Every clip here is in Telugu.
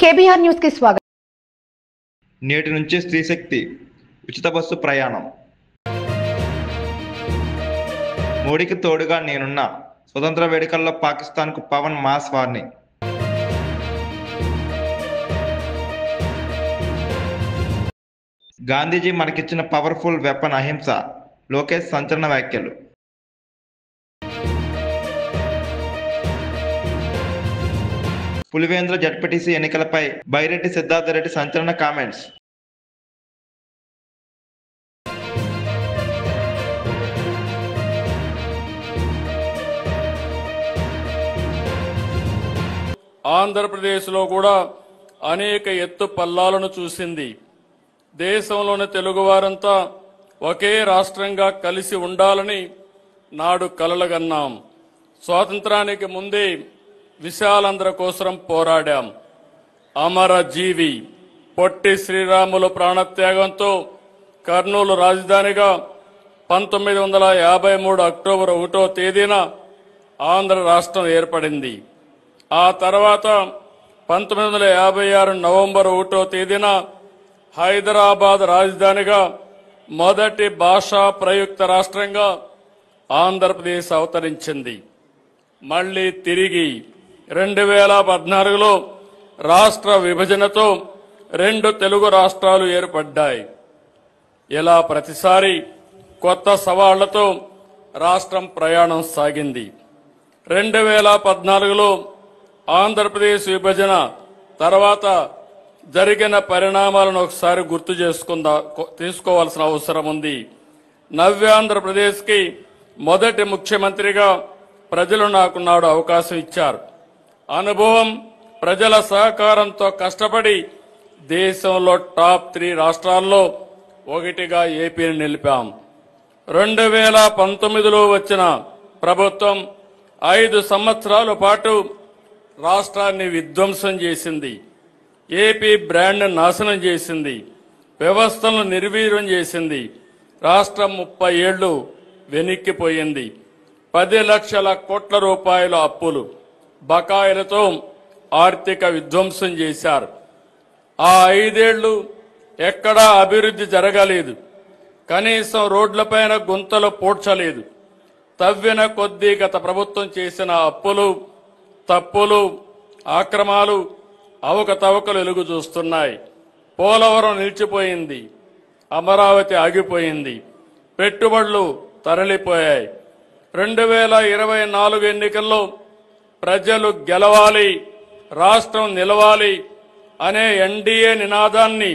కేబీఆర్ న్యూస్ కి స్వాగతం. నేటి నుంచి స్త్రీశక్తి ఉచిత బస్సు ప్రయాణం. మోడీకి తోడుగా నేనున్నా. స్వతంత్ర వేడుకల్లో పాకిస్తాన్కు పవన్ మాస్ వార్నింగ్. గాంధీజీ మనకిచ్చిన పవర్ఫుల్ వెపన్ అహింస. లోకేష్ సంచలన వ్యాఖ్యలు. పులివేంద్ర జడ్పీటీసీ ఎన్నికలపై బైరెడ్డి సిద్ధార్థరెడ్డి సంచలన కామెంట్స్. ఆంధ్రప్రదేశ్లో కూడా అనేక ఎత్తు పల్లాలను చూసింది. దేశంలోని తెలుగువారంతా ఒకే రాష్ట్రంగా కలిసి ఉండాలని నాడు కలలుగన్నాం. స్వాతంత్రానికి ముందే విశాలాంధ్ర కోసం పోరాడాం. అమరజీవి పొట్టి శ్రీరాములు ప్రాణత్యాగంతో కర్నూలు రాజధానిగా 1953 అక్టోబర్ 1వ తేదీన ఆంధ్ర రాష్ట్రం ఏర్పడింది. ఆ తర్వాత 1956 నవంబర్ 1వ తేదీన హైదరాబాద్ రాజధానిగా మొదటి భాషా ప్రయుక్త రాష్ట్రంగా ఆంధ్రప్రదేశ్ అవతరించింది. మళ్లీ తిరిగి 2014లో రాష్ట్ర విభజనతో 2 తెలుగు రాష్ట్రాలు ఏర్పడ్డాయి. ఇలా ప్రతిసారి కొత్త సవాళ్లతో రాష్ట్రం ప్రయాణం సాగింది. 2014లో ఆంధ్రప్రదేశ్ విభజన తర్వాత జరిగిన పరిణామాలను ఒకసారి గుర్తు తీసుకోవాల్సిన అవసరం ఉంది. నవ్యాంధ్రప్రదేశ్కి మొదటి ముఖ్యమంత్రిగా ప్రజలు నాకు నాడు అవకాశం ఇచ్చారు. అనుభవం, ప్రజల సహకారంతో కష్టపడి దేశంలో టాప్ 3 రాష్ట్రాల్లో ఒకటిగా ఏపీని నిలిపాం. 2019లో వచ్చిన ప్రభుత్వం 5 సంవత్సరాల పాటు రాష్ట్రాన్ని విధ్వంసం చేసింది. ఏపీ బ్రాండ్ నాశనం చేసింది. వ్యవస్థలను నిర్వీర్యం చేసింది. రాష్ట్రం 30 ఏళ్లు వెనక్కిపోయింది. 10 లక్షల కోట్ల రూపాయల అప్పులు, బకాయిలతో ఆర్థిక విధ్వంసం చేశారు. ఆ 5 ఏళ్లు ఎక్కడా అభివృద్ధి జరగలేదు. కనీసం రోడ్లపైన గుంతలు పూడ్చలేదు. తవ్విన కొద్దీ గత ప్రభుత్వం చేసిన అప్పులు, తప్పులు, ఆక్రమాలు, అవకతవకలు వెలుగు చూస్తున్నాయి. పోలవరం నిలిచిపోయింది. అమరావతి ఆగిపోయింది. పెట్టుబడులు తరలిపోయాయి. 2024 ఎన్నికల్లో ప్రజలు గెలవాలి, రాష్ట్రం నిలవాలి అనే ఎన్డీఏ నినాదాన్ని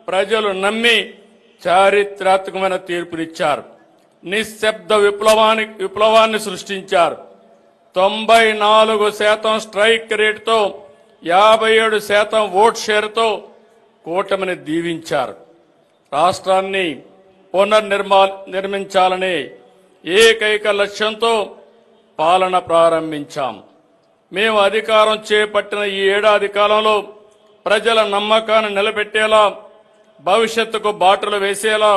ప్రజలు నమ్మి చారిత్రాత్మకమైన తీర్పునిచ్చారు. నిశ్శబ్ద విప్లవాన్ని సృష్టించారు. 94% స్ట్రైక్ రేటుతో 57% ఓట్ షేర్తో కూటమిని దీవించారు. రాష్ట్రాన్ని నిర్మించాలనే ఏకైక లక్ష్యంతో పాలన ప్రారంభించాం. మేము అధికారం చేపట్టిన ఈ ఏడాది కాలంలో ప్రజల నమ్మకాన్ని నిలబెట్టేలా, భవిష్యత్తుకు బాటలు వేసేలా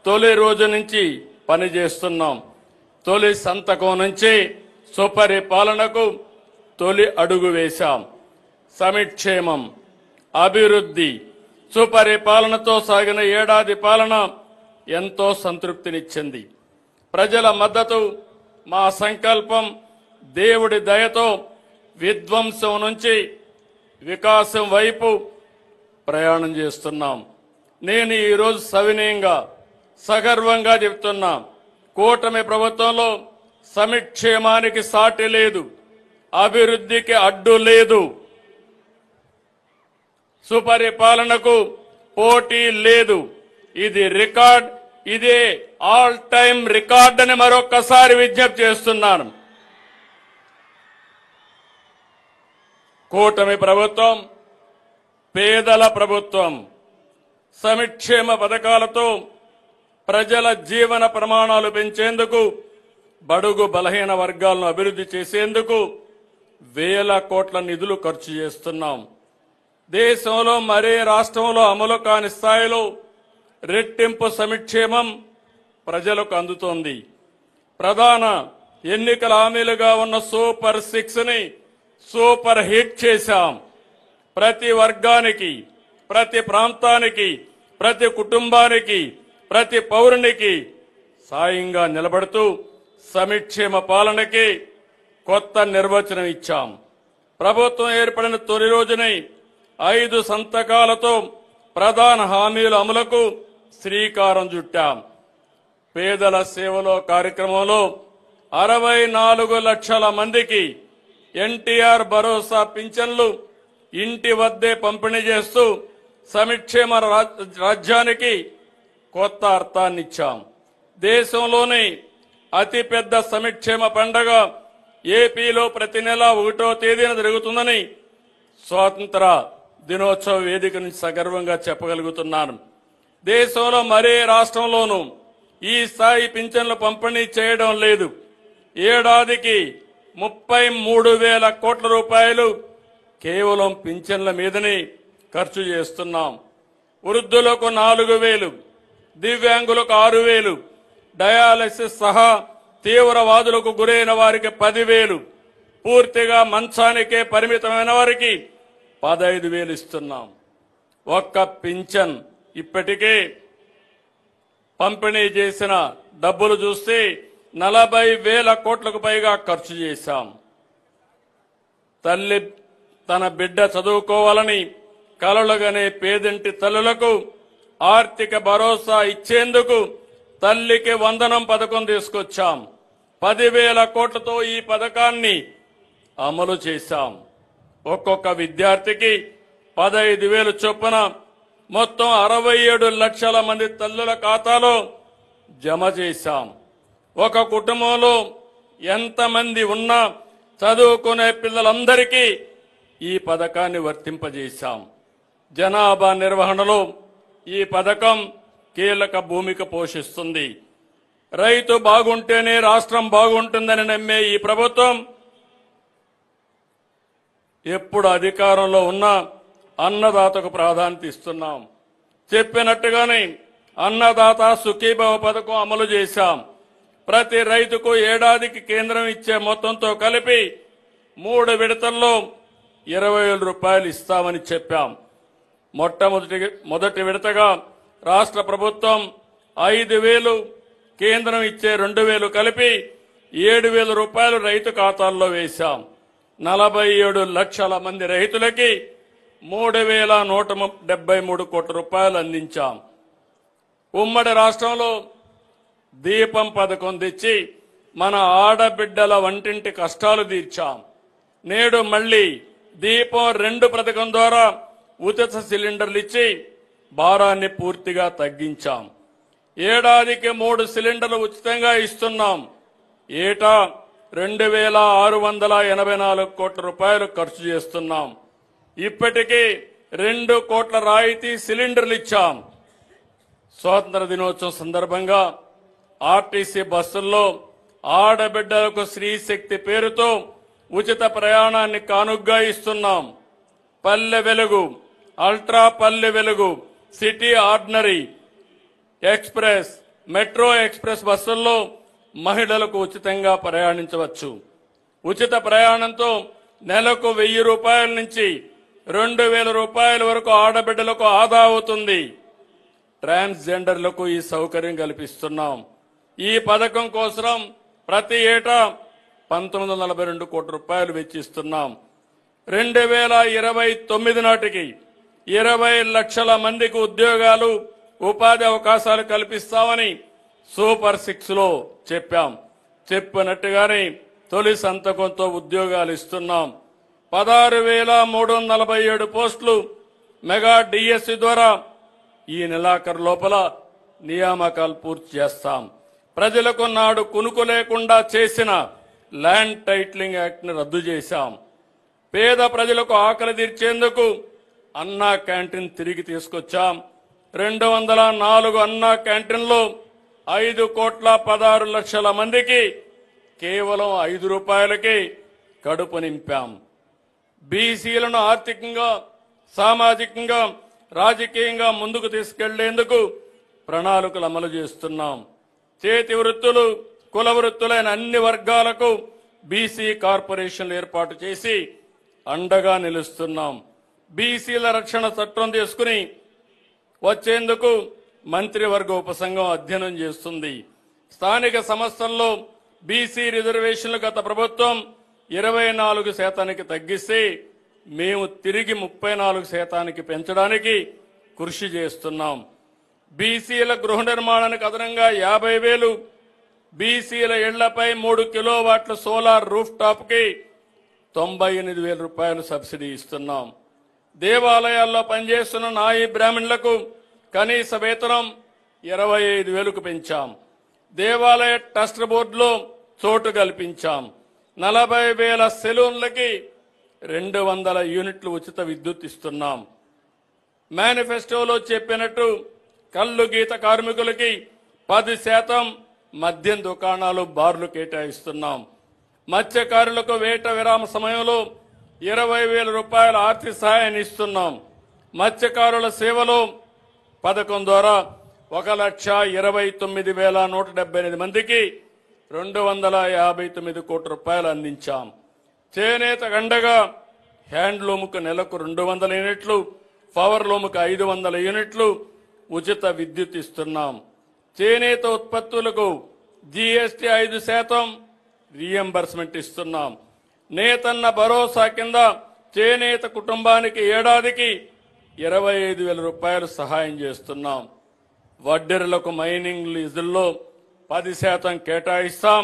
తొలి రోజు నుంచి పనిచేస్తున్నాం. తొలి సంతకం నుంచి సుపరిపాలనకు తొలి అడుగు వేశాం. సమిక్షేమం, అభివృద్ధి, సుపరిపాలనతో సాగిన ఏడాది పాలన ఎంతో సంతృప్తినిచ్చింది. ప్రజల మద్దతు, మా సంకల్పం, దేవుడి దయతో విధ్వంసం నుంచి వికాసం వైపు ప్రయాణం చేస్తున్నాం. నేను ఈరోజు సవినయంగా, సగర్వంగా చెప్తున్నా, కూటమి ప్రభుత్వంలో సమిక్షేమానికి సాటి లేదు, అభివృద్ధికి అడ్డు లేదు, సుపరిపాలనకు పోటీ లేదు. ఇది రికార్డ్, ఇదే ఆల్ టైమ్ రికార్డ్ అని మరొక్కసారి విజ్ఞప్తి చేస్తున్నాను. కూటమి ప్రభుత్వం పేదల ప్రభుత్వం. సమిక్షేమ పథకాలతో ప్రజల జీవన ప్రమాణాలు పెంచేందుకు, బడుగు బలహీన వర్గాలను అభివృద్ధి చేసేందుకు వేల కోట్ల నిధులు ఖర్చు చేస్తున్నాం. దేశంలో మరే రాష్ట్రంలో అమలు కాని స్థాయిలో రెట్టింపు సమిక్షేమం ప్రజలకు అందుతోంది. ప్రధాన ఎన్నికల హామీలుగా ఉన్న సూపర్ 6ని సూపర్ హిట్ చేశాం. ప్రతి వర్గానికి, ప్రతి ప్రాంతానికి, ప్రతి కుటుంబానికి, ప్రతి పౌరునికి సాయంగా నిలబడుతూ సంక్షేమ పాలనకి కొత్త నిర్వచనం ఇచ్చాం. ప్రభుత్వం ఏర్పడిన తొలి రోజునే 5 సంతకాలతో ప్రధాన హామీల అమలుకు శ్రీకారం చుట్టాం. పేదల సేవలో కార్యక్రమంలో 64 లక్షల మందికి ఎన్టీఆర్ భరోసా పింఛన్లు ఇంటి వద్దే పంపిణీ చేస్తూ సంక్షేమ రాజ్యానికి కొత్త అర్థాన్నిచ్చాం. దేశంలోని అతిపెద్ద సంక్షేమ పండుగ ఏపీలో ప్రతి నెల 1వ తేదీన జరుగుతుందని స్వాతంత్ర దినోత్సవ వేదిక నుంచి సగర్వంగా చెప్పగలుగుతున్నాను. దేశంలో మరే రాష్ట్రంలోనూ ఈ స్థాయి పింఛన్లు పంపిణీ చేయడం లేదు. ఏడాదికి 33,000 కోట్ల రూపాయలు కేవలం పింఛన్ల మీదనే ఖర్చు చేస్తున్నాం. వృద్ధులకు 4,000, దివ్యాంగులకు 6,000, డయాలసిస్ సహా తీవ్రవాదులకు గురైన వారికి 10,000, పూర్తిగా మంచానికే పరిమితమైన వారికి 15,000 ఇస్తున్నాం. ఒక్క పింఛన్ ఇప్పటికే పంపిణీ చేసిన డబ్బులు చూస్తే 40,000 కోట్లకు పైగా ఖర్చు చేశాం. తల్లి తన బిడ్డ చదువుకోవాలని కలలుగనే పేదింటి తల్లులకు ఆర్థిక భరోసా ఇచ్చేందుకు తల్లికి వందనం పథకం తీసుకొచ్చాం. 10,000 కోట్లతో ఈ పథకాన్ని అమలు చేశాం. ఒక్కొక్క విద్యార్థికి 15,000 చొప్పున మొత్తం 67 లక్షల మంది తల్లుల ఖాతాలో జమ చేశాం. ఒక కుటుంబంలో ఎంతమంది ఉన్నా చదువుకునే పిల్లలందరికీ ఈ పథకాన్ని వర్తింపజేశాం. జనాభా నిర్వహణలో ఈ పథకం కీలక భూమిక పోషిస్తుంది. రైతు బాగుంటేనే రాష్ట్రం బాగుంటుందని నమ్మే ఈ ప్రభుత్వం ఎప్పుడు అధికారంలో ఉన్నా అన్నదాతకు ప్రాధాన్యత ఇస్తున్నాం. చెప్పినట్టుగానే అన్నదాత సుఖీభవ పథకం అమలు చేశాం. ప్రతి రైతుకు ఏడాదికి కేంద్రం ఇచ్చే మొత్తంతో కలిపి 3 విడతల్లో 20,000 రూపాయలు ఇస్తామని చెప్పాం. మొదటి విడతగా రాష్ట్ర ప్రభుత్వం 5,000, కేంద్రం ఇచ్చే 2,000 కలిపి 7,000 రూపాయలు రైతు ఖాతాల్లో వేశాం. 47 లక్షల మంది రైతులకి 3,173 కోట్ల రూపాయలు అందించాం. ఉమ్మడి రాష్ట్రంలో దీపం పథకం తెచ్చి మన ఆడబిడ్డల వంటింటి కష్టాలు తీర్చాం. నేడు మళ్లీ దీపం 2 పథకం ద్వారా ఉచిత సిలిండర్లు ఇచ్చి భారాన్ని పూర్తిగా తగ్గించాం. ఏడాదికి 3 సిలిండర్లు ఉచితంగా ఇస్తున్నాం. ఏటా 2,684 కోట్ల రూపాయలు ఖర్చు చేస్తున్నాం. ఇప్పటికే 2 కోట్ల రాయితీ సిలిండర్లు ఇచ్చాం. స్వాతంత్ర దినోత్సవం సందర్భంగా ఆర్టీసీ బస్సుల్లో ఆడబిడ్డలకు స్త్రీశక్తి పేరుతో ఉచిత ప్రయాణాన్ని కానుగ్గా ఇస్తున్నాం. Palle Velugu, ultra Palle Velugu, city ordinary express, metro express బస్సుల్లో మహిళలకు ఉచితంగా ప్రయాణించవచ్చు. ఉచిత ప్రయాణంతో నెలకు 1,000 రూపాయల నుంచి 2,000 రూపాయల వరకు ఆడబిడ్డలకు ఆదా అవుతుంది. ట్రాన్స్జెండర్లకు ఈ సౌకర్యం కల్పిస్తున్నాం. ఈ పథకం కోసం ప్రతి ఏటా 1,942 కోట్ల రూపాయలు వెచ్చిస్తున్నాం. 2029 నాటికి 20 లక్షల మందికి ఉద్యోగాలు, ఉపాధి అవకాశాలు కల్పిస్తామని సూపర్ 6 లో చెప్పాం. చెప్పినట్టుగానే తొలి సంతకంతో ఉద్యోగాలు ఇస్తున్నాం. 16,347 పోస్టులు మెగా డిఎస్సి ద్వారా ఈ నెలాఖరు లోపల నియామకాలు పూర్తి చేస్తాం. ప్రజలకు నాడు కునుకు లేకుండా చేసిన ల్యాండ్ టైటిలింగ్ యాక్ట్ ని రద్దు చేశాం. పేద ప్రజలకు ఆకలి తీర్చేందుకు అన్నా క్యాంటీన్ తిరిగి తీసుకొచ్చాం. 204 అన్నా క్యాంటీన్లో 5,16 లక్షల మందికి కేవలం 5 రూపాయలకి కడుపు నింపాం. బీసీలను ఆర్థికంగా, సామాజికంగా, రాజకీయంగా ముందుకు తీసుకెళ్లేందుకు ప్రణాళికలు అమలు చేస్తున్నాం. చేతి వృత్తులు, కుల వృత్తులైన అన్ని వర్గాలకు బీసీ కార్పొరేషన్లు ఏర్పాటు చేసి అండగా నిలుస్తున్నాం. బీసీల రక్షణ చట్టం తీసుకుని వచ్చేందుకు మంత్రివర్గ ఉపసంఘం అధ్యయనం చేస్తుంది. స్థానిక సంస్థల్లో బీసీ రిజర్వేషన్లు గత ప్రభుత్వం 24% తగ్గిస్తే మేము తిరిగి 34% పెంచడానికి కృషి చేస్తున్నాం. బీసీల గృహ నిర్మాణానికి అదనంగా 50,000, బీసీల ఇళ్లపై 3 కిలోవాట్ల సోలార్ రూఫ్ టాప్ కి 98,000 రూపాయలు సబ్సిడీ ఇస్తున్నాం. దేవాలయాల్లో పనిచేస్తున్న నాయి బ్రాహ్మణులకు కనీస వేతనం 25,000కు పెంచాం. దేవాలయ ట్రస్ట్ బోర్డులో చోటు కల్పించాం. 40,000 సెలూన్లకి 200 యూనిట్లు ఉచిత విద్యుత్ ఇస్తున్నాం. మేనిఫెస్టోలో చెప్పినట్టు కల్లు గీత కార్మికులకి 10% మద్యం దుకాణాలు, బార్లు కేటాయిస్తున్నాం. మత్స్యకారులకు వేట విరామ సమయంలో 20,000 రూపాయల ఆర్థిక సహాయాన్ని ఇస్తున్నాం. మత్స్యకారుల సేవలో పథకం ద్వారా 1,29,178 మందికి 259 కోట్ల రూపాయలు అందించాం. చేనేత గండగా హ్యాండ్లూమ్కు నెలకు 200 యూనిట్లు, పవర్ లూమ్కు 500 యూనిట్లు ఉచిత విద్యుత్ ఇస్తున్నాం. చేనేత ఉత్పత్తులకు జీఎస్టీ 5% రీఎంబర్స్మెంట్ ఇస్తున్నాం. నేతన్న భరోసా కింద చేనేత కుటుంబానికి ఏడాదికి 25,000 రూపాయలు సహాయం చేస్తున్నాం. వడ్డెరులకు మైనింగ్ లీజుల్లో 10% కేటాయిస్తాం.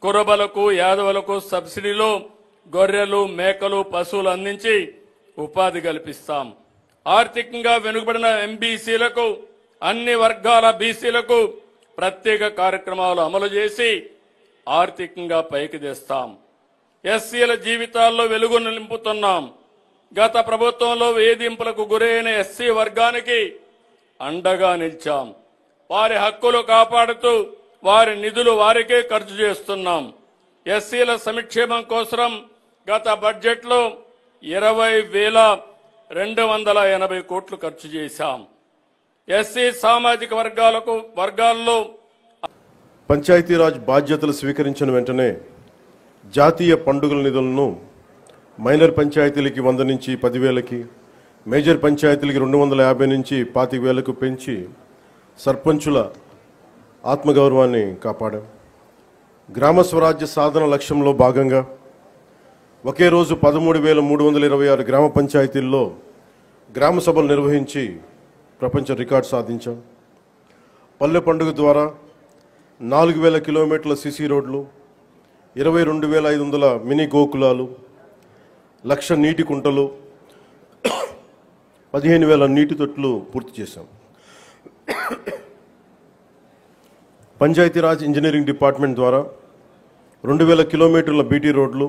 కురబలకు, యాదవులకు సబ్సిడీలో గొర్రెలు, మేకలు, పశువులు అందించి ఉపాధి కల్పిస్తాం. ఆర్థికంగా వెనుకబడిన ఎంబీసీలకు, అన్ని వర్గాల బీసీలకు ప్రత్యేక కార్యక్రమాలు అమలు చేసి ఆర్థికంగా పైకి తెస్తాం. ఎస్సీల జీవితాల్లో వెలుగును నింపుతున్నాం. గత ప్రభుత్వంలో వేధింపులకు గురైన ఎస్సీ వర్గానికి అండగా నిలిచాం. వారి హక్కులు కాపాడుతూ వారి నిధులు వారికే ఖర్చు చేస్తున్నాం. ఎస్సీల సంక్షేమం కోసం గత బడ్జెట్లో 20,280 కోట్లు ఖర్చు చేశాం. ఎస్సీ సామాజిక వర్గాల్లో పంచాయతీరాజ్ బాధ్యతలు స్వీకరించిన వెంటనే జాతీయ పండుగల నిధులను మైనర్ పంచాయతీలకి 100 నుంచి 10,000కి, మేజర్ పంచాయతీలకి 250 నుంచి 25,000కు పెంచి సర్పంచుల ఆత్మగౌరవాన్ని కాపాడాం. గ్రామ స్వరాజ్య సాధన లక్ష్యంలో భాగంగా ఒకే రోజు 13,326 గ్రామ పంచాయతీల్లో గ్రామ సభలు నిర్వహించి ప్రపంచ రికార్డు సాధించాం. పల్లె పండుగ ద్వారా 4,000 కిలోమీటర్ల సిసి రోడ్లు, 22,500 మినీ గోకులాలు, 1,00,000 నీటి కుంటలు, 15,000 నీటి తొట్లు పూర్తి చేశాం. పంచాయతీరాజ్ ఇంజనీరింగ్ డిపార్ట్మెంట్ ద్వారా 2,000 కిలోమీటర్ల బీటీ రోడ్లు,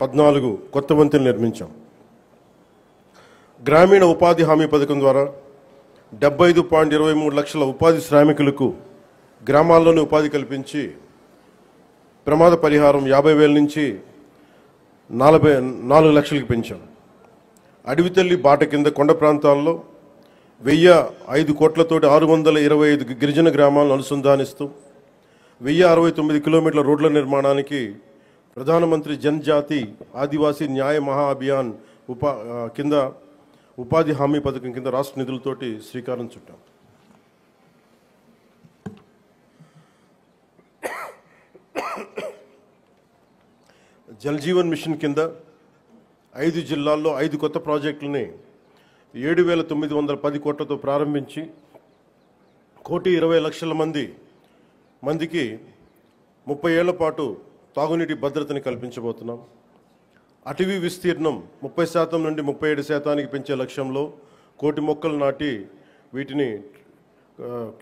14 కొత్త వంతెనలు నిర్మించాం. గ్రామీణ ఉపాధి హామీ పథకం ద్వారా 75.23 లక్షల ఉపాధి శ్రామికులకు గ్రామాల్లోనే ఉపాధి కల్పించి ప్రమాద పరిహారం 50,000 నుంచి 4 లక్షలకు పెంచాం. అడవి తల్లి బాట కింద కొండ ప్రాంతాల్లో 1,005 కోట్లతోటి 625 గిరిజన గ్రామాలను అనుసంధానిస్తూ 1,069 కిలోమీటర్ల రోడ్ల నిర్మాణానికి ప్రధానమంత్రి జనజాతి ఆదివాసీ న్యాయ మహా అభియాన్ కింద ఉపాధి హామీ పథకం కింద రాష్ట్ర నిధులతోటి శ్రీకారం చుట్టాం. జల్ జీవన్ మిషన్ కింద 5 జిల్లాల్లో 5 కొత్త ప్రాజెక్టులని 7,910 కోట్లతో ప్రారంభించి 1,20,00,000 మందికి 30 ఏళ్ల పాటు తాగునీటి భద్రతని కల్పించబోతున్నాం. అటవీ విస్తీర్ణం 30% నుండి 37% పెంచే లక్ష్యంలో 1,00,00,000 మొక్కలు నాటి వీటిని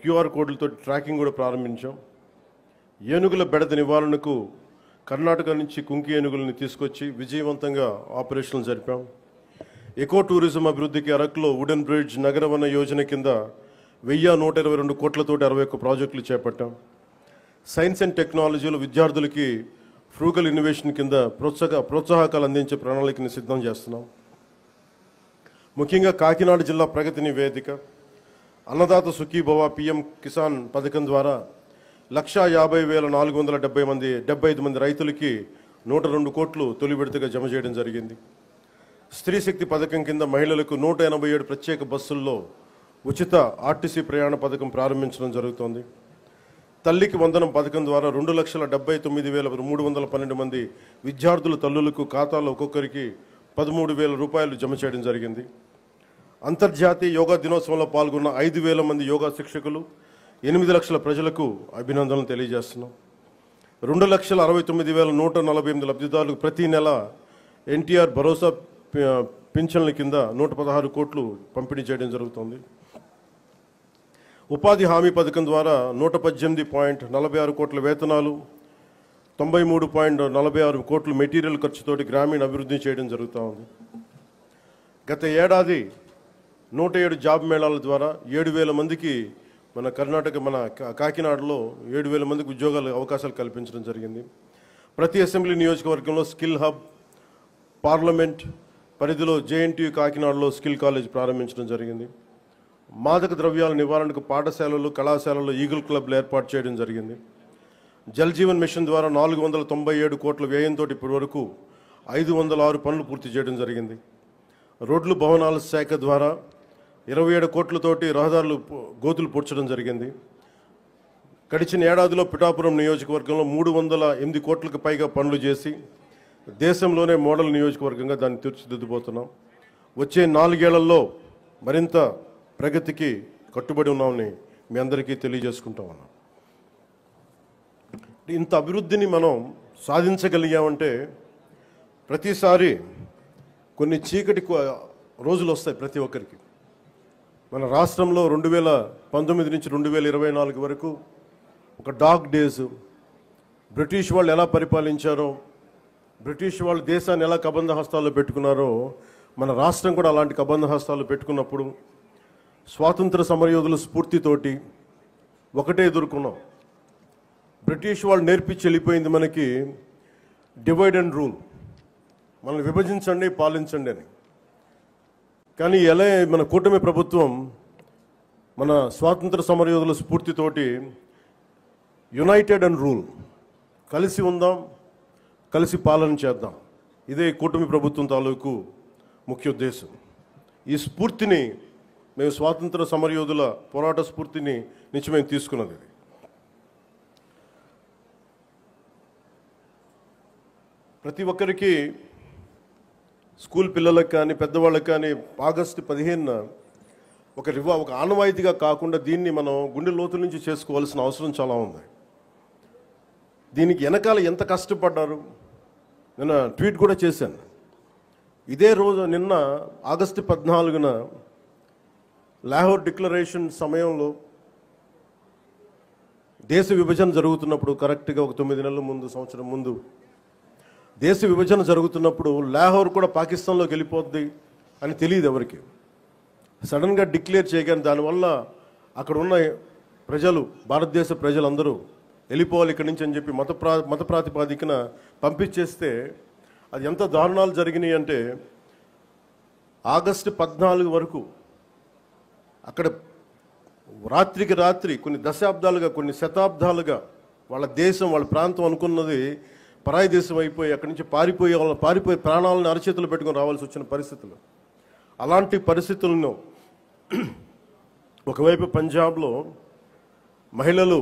క్యూఆర్ కోడ్లతో ట్రాకింగ్ కూడా ప్రారంభించాం. ఏనుగుల బెడద నివారణకు కర్ణాటక నుంచి కుంకి ఏనుగులని తీసుకొచ్చి విజయవంతంగా ఆపరేషన్లు జరిపాం. ఎకో టూరిజం అభివృద్ధికి అరకులో వుడెన్ బ్రిడ్జ్ నగరవన యోజన కింద 1,122 కోట్లతోటి 61 ప్రాజెక్టులు చేపట్టాం. సైన్స్ అండ్ టెక్నాలజీలో విద్యార్థులకి ఫ్రూగల్ ఇన్నోవేషన్ కింద ప్రోత్సాహకాలు అందించే ప్రణాళికని సిద్ధం చేస్తున్నాం. ముఖ్యంగా కాకినాడ జిల్లా ప్రగతి నివేదిక, అన్నదాత సుఖీభవ, పిఎం కిసాన్ పథకం ద్వారా 1,50,475 మంది రైతులకి 102 కోట్లు తొలి విడతగా జమ చేయడం జరిగింది. స్త్రీ శక్తి పథకం కింద మహిళలకు 187 ప్రత్యేక బస్సుల్లో ఉచిత ఆర్టీసీ ప్రయాణ పథకం ప్రారంభించడం జరుగుతోంది. తల్లికి వందనం పథకం ద్వారా 2,79,312 మంది విద్యార్థుల తల్లులకు ఖాతాలో ఒక్కొక్కరికి 13,000 రూపాయలు జమ చేయడం జరిగింది. అంతర్జాతీయ యోగా దినోత్సవంలో పాల్గొన్న 5,000 మంది యోగా శిక్షకులు, 8 లక్షల ప్రజలకు అభినందనలు తెలియజేస్తున్నాం. 2,69,148 లబ్ధిదారులకు ప్రతి నెల ఎన్టీఆర్ భరోసా పింఛన్ల కింద 116 కోట్లు పంపిణీ చేయడం జరుగుతుంది. ఉపాధి హామీ పథకం ద్వారా 118.46 కోట్ల వేతనాలు, 93.46 కోట్ల మెటీరియల్ ఖర్చుతోటి గ్రామీణ అభివృద్ధి చేయడం జరుగుతూ ఉంది. గత ఏడాది 107 జాబ్ మేళాల ద్వారా 7,000 మందికి మన కర్ణాటక కాకినాడలో 7,000 మందికి ఉద్యోగాల అవకాశాలు కల్పించడం జరిగింది. ప్రతి అసెంబ్లీ నియోజకవర్గంలో స్కిల్ హబ్, పార్లమెంట్ పరిధిలో జేఎన్టీయూ కాకినాడలో స్కిల్ కాలేజ్ ప్రారంభించడం జరిగింది. మాదక ద్రవ్యాల నివారణకు పాఠశాలలు, కళాశాలల్లో ఈగల్ క్లబ్లు ఏర్పాటు చేయడం జరిగింది. జల్ జీవన్ మిషన్ ద్వారా 497 కోట్ల వ్యయంతో ఇప్పటి వరకు 506 పనులు పూర్తి చేయడం జరిగింది. రోడ్లు భవనాల శాఖ ద్వారా 27 కోట్లతోటి రహదారులు గోతులు పూడ్చడం జరిగింది. గడిచిన ఏడాదిలో పిఠాపురం నియోజకవర్గంలో 308 కోట్లకు పైగా పనులు చేసి దేశంలోనే మోడల్ నియోజకవర్గంగా దాన్ని తీర్చిదిద్దుబోతున్నాం. వచ్చే 4 ఏళ్లలో మరింత ప్రగతికి కట్టుబడి ఉన్నామని మీ అందరికీ తెలియజేసుకుంటా ఉన్నాం. ఇంత అభివృద్ధిని మనం సాధించగలిగామంటే ప్రతిసారి కొన్ని చీకటి రోజులు వస్తాయి ప్రతి ఒక్కరికి. మన రాష్ట్రంలో 2019 నుంచి 2024 వరకు ఒక డార్క్ డేస్, బ్రిటిష్ వాళ్ళు ఎలా పరిపాలించారో, బ్రిటిష్ వాళ్ళు దేశాన్ని ఎలా కబంధ హస్తాల్లో పెట్టుకున్నారో మన రాష్ట్రం కూడా అలాంటి కబంధ హస్తాలు పెట్టుకున్నప్పుడు స్వాతంత్ర సమరయోధుల స్ఫూర్తితోటి ఒకటే ఎదుర్కొన్నాం. బ్రిటిష్ వాళ్ళు నేర్పించి వెళ్ళిపోయింది మనకి డివైడ్ అండ్ రూల్, మనల్ని విభజించండి, పాలించండి అని. కానీ ఎలా మన కూటమి ప్రభుత్వం మన స్వాతంత్ర సమరయోధుల స్ఫూర్తితోటి యునైటెడ్ అండ్ రూల్, కలిసి ఉందాం, కలిసి పాలన చేద్దాం, ఇదే కూటమి ప్రభుత్వం తాలూకు ముఖ్య ఉద్దేశం. ఈ స్ఫూర్తిని మేము స్వాతంత్ర సమరయోధుల పోరాట స్ఫూర్తిని నుంచి మేము తీసుకున్నది. ప్రతి ఒక్కరికి, స్కూల్ పిల్లలకు కానీ పెద్దవాళ్ళకి కానీ ఆగస్టు 15న ఒక ఆనవాయితీగా కాకుండా దీన్ని మనం గుండె లోతుల నుంచి చేసుకోవాల్సిన అవసరం చాలా ఉంది. దీనికి వెనకాల ఎంత కష్టపడ్డారు నేను ట్వీట్ కూడా చేశాను. ఇదే రోజు నిన్న ఆగస్టు 14న లాహోర్ డిక్లరేషన్ సమయంలో దేశ విభజన జరుగుతున్నప్పుడు, కరెక్ట్గా ఒక 9 నెలల ముందు, సంవత్సరం ముందు దేశ విభజన జరుగుతున్నప్పుడు లాహోర్ కూడా పాకిస్తాన్లోకి వెళ్ళిపోద్ది అని తెలియదు ఎవరికి. సడన్గా డిక్లేర్ చేయగానే దానివల్ల అక్కడ ఉన్న ప్రజలు, భారతదేశ ప్రజలందరూ వెళ్ళిపోవాలి ఇక్కడి నుంచి అని చెప్పి మత ప్రాతిపాదికన పంపించేస్తే అది ఎంత దారుణాలు జరిగినాయి అంటే ఆగస్టు 14 వరకు అక్కడ రాత్రికి రాత్రి కొన్ని దశాబ్దాలుగా, కొన్ని శతాబ్దాలుగా వాళ్ళ దేశం, వాళ్ళ ప్రాంతం అనుకున్నది పరాయి దేశం అయిపోయి అక్కడి నుంచి పారిపోయి ప్రాణాలను అరచేతులు పెట్టుకొని రావాల్సి వచ్చిన పరిస్థితులు. అలాంటి పరిస్థితులను ఒకవైపు పంజాబ్లో మహిళలు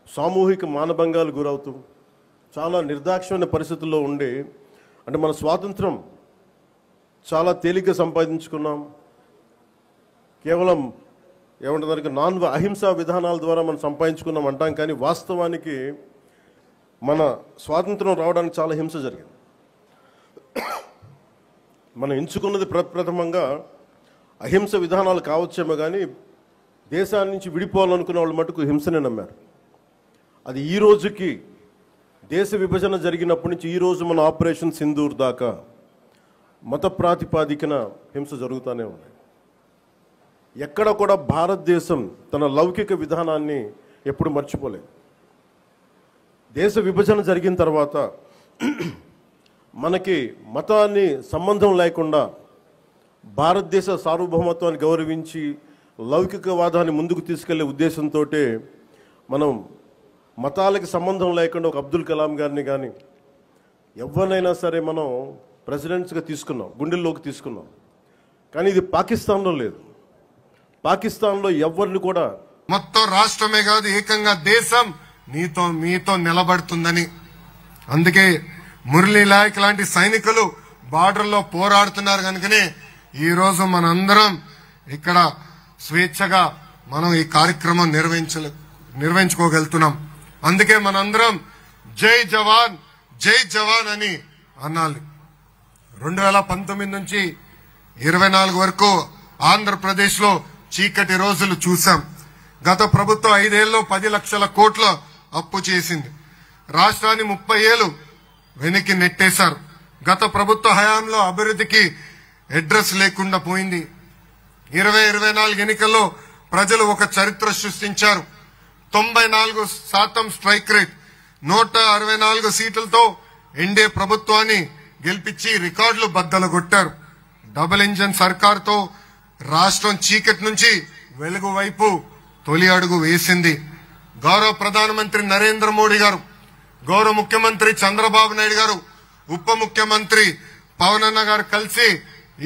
సామూహిక మానభంగాలు గురవుతూ చాలా నిర్దాక్ష్యమైన పరిస్థితుల్లో ఉండి, అంటే మన స్వాతంత్రం చాలా తేలిగ్గా సంపాదించుకున్నాం, కేవలం ఏమంటారు అహింసా విధానాల ద్వారా మనం సంపాదించుకున్నాం అంటాం. కానీ వాస్తవానికి మన స్వాతంత్రం రావడానికి చాలా హింస జరిగింది. మనం ఎంచుకున్నది ప్రప్రథమంగా అహింస విధానాలు కావచ్చేమో కానీ దేశాన్ని నుంచి విడిపోవాలనుకున్న వాళ్ళు మటుకు హింసనే నమ్మారు. అది ఈ రోజుకి, దేశ విభజన జరిగినప్పటి నుంచి ఈ రోజు మన ఆపరేషన్ సింధూర్ దాకా మత ప్రాతిపాదికన హింస జరుగుతూనే ఉంది. ఎక్కడ కూడా భారతదేశం తన లౌకిక విధానాన్ని ఎప్పుడు మర్చిపోలేదు. దేశ విభజన జరిగిన తర్వాత మనకి మతాన్ని సంబంధం లేకుండా భారతదేశ సార్వభౌమత్వాన్ని గౌరవించి లౌకికవాదాన్ని ముందుకు తీసుకెళ్లే ఉద్దేశంతో మనం మతాలకి సంబంధం లేకుండా ఒక అబ్దుల్ కలాం గారిని కానీ ఎవరినైనా సరే మనం ప్రెసిడెంట్స్గా తీసుకున్నాం, గుండెల్లోకి తీసుకున్నాం. కానీ ఇది పాకిస్తాన్లో లేదు. పాకిస్తాన్లో ఎవరిని కూడా మొత్తం రాష్ట్రమే కాదు, ఏకంగా దేశం మీతో నిలబడుతుందని. అందుకే మురళీ నాయక్ లాంటి సైనికులు బార్డర్లో పోరాడుతున్నారు కనుకనే ఈరోజు మనందరం ఇక్కడ స్వేచ్ఛగా మనం ఈ కార్యక్రమం నిర్వహించుకోగలుగుతున్నాం. అందుకే మనందరం జై జవాన్ జై జవాన్ అని అనాలి. 2019 నుంచి 24 వరకు ఆంధ్రప్రదేశ్ లో చీకటి రోజులు చూశాం. గత ప్రభుత్వం 5 ఏళ్లలో 10 లక్షల కోట్ల అప్పు చేసింది. రాష్ట్రాన్ని 30 ఏళ్లు వెనక్కి నెట్టేశారు. గత ప్రభుత్వ హయాంలో అభివృద్ధికి అడ్రస్ లేకుండా పోయింది. 2024 ఎన్నికల్లో ప్రజలు ఒక చరిత్ర సృష్టించారు. 94% స్ట్రైక్ రేట్, 164 సీట్లతో ఎన్డీఏ ప్రభుత్వాన్ని గెలిపించి రికార్డులు బద్దలు కొట్టారు. డబుల్ ఇంజన్ సర్కార్తో రాష్ట్రం చీకటి నుంచి వెలుగు వైపు తొలి అడుగు వేసింది. గౌరవ ప్రధానమంత్రి నరేంద్ర మోడీ గారు, గౌరవ ముఖ్యమంత్రి చంద్రబాబు నాయుడు గారు, ఉప ముఖ్యమంత్రి పవన్ అన్న గారు కలిసి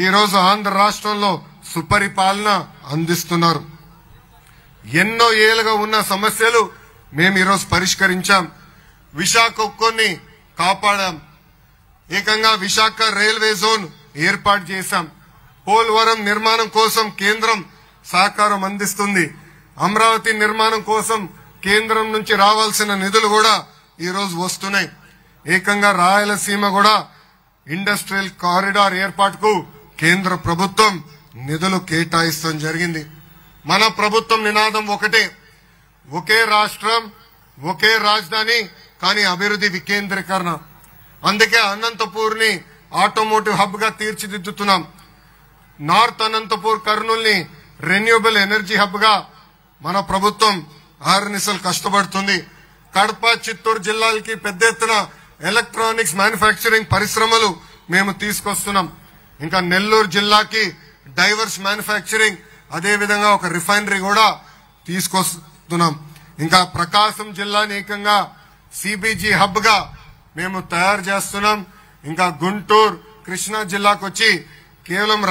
ఈ రోజు ఆంధ్ర రాష్ట్రంలో సుపరిపాలన అందిస్తున్నారు. ఎన్నో ఏళ్లుగా ఉన్న సమస్యలు మేము ఈరోజు పరిష్కరించాం. విశాఖ ఉక్కుని కాపాడాం. ఏకంగా విశాఖ రైల్వే జోన్ ఏర్పాటు చేశాం. పోలవరం నిర్మాణం కోసం కేంద్రం సహకారం అందిస్తుంది. అమరావతి నిర్మాణం కోసం కేంద్రం నుంచి రావాల్సిన నిధులు కూడా ఈ రోజు వస్తున్నాయి. ఏకంగా రాయలసీమ కూడా ఇండస్ట్రియల్ కారిడార్ ఏర్పాటుకు కేంద్ర ప్రభుత్వం నిధులు కేటాయిస్తాం జరిగింది. మన ప్రభుత్వం నినాదం ఒకటే, ఒకే రాష్ట్రం ఒకే రాజధాని, కానీ అభివృద్ధి వికేంద్రీకరణ. అందుకే అనంతపూర్ ని ఆటోమోటివ్ హబ్ గా తీర్చిదిద్దుతున్నాం. నార్త్ అనంతపూర్ కర్నూలు ని రెన్యూబుల్ ఎనర్జీ హబ్ గా మన ప్రభుత్వం ఆర్నిసలు కష్టపడుతుంది. కడప చిత్తూరు జిల్లాలకి పెద్ద ఎత్తున ఎలక్ట్రానిక్స్ మ్యానుఫ్యాక్చరింగ్ పరిశ్రమలు మేము తీసుకొస్తున్నాం. ఇంకా నెల్లూరు జిల్లాకి డైవర్స్ మ్యానుఫ్యాక్చరింగ్, అదేవిధంగా ఒక రిఫైనరీ కూడా తీసుకొస్తున్నాం. ఇంకా ప్రకాశం జిల్లాని ఏకంగా సిబిజీ హబ్ గా మేము తయారు చేస్తున్నాం. ఇంకా గుంటూరు కృష్ణా జిల్లాకు వచ్చి కేవలం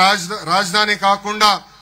రాజధాని కాకుండా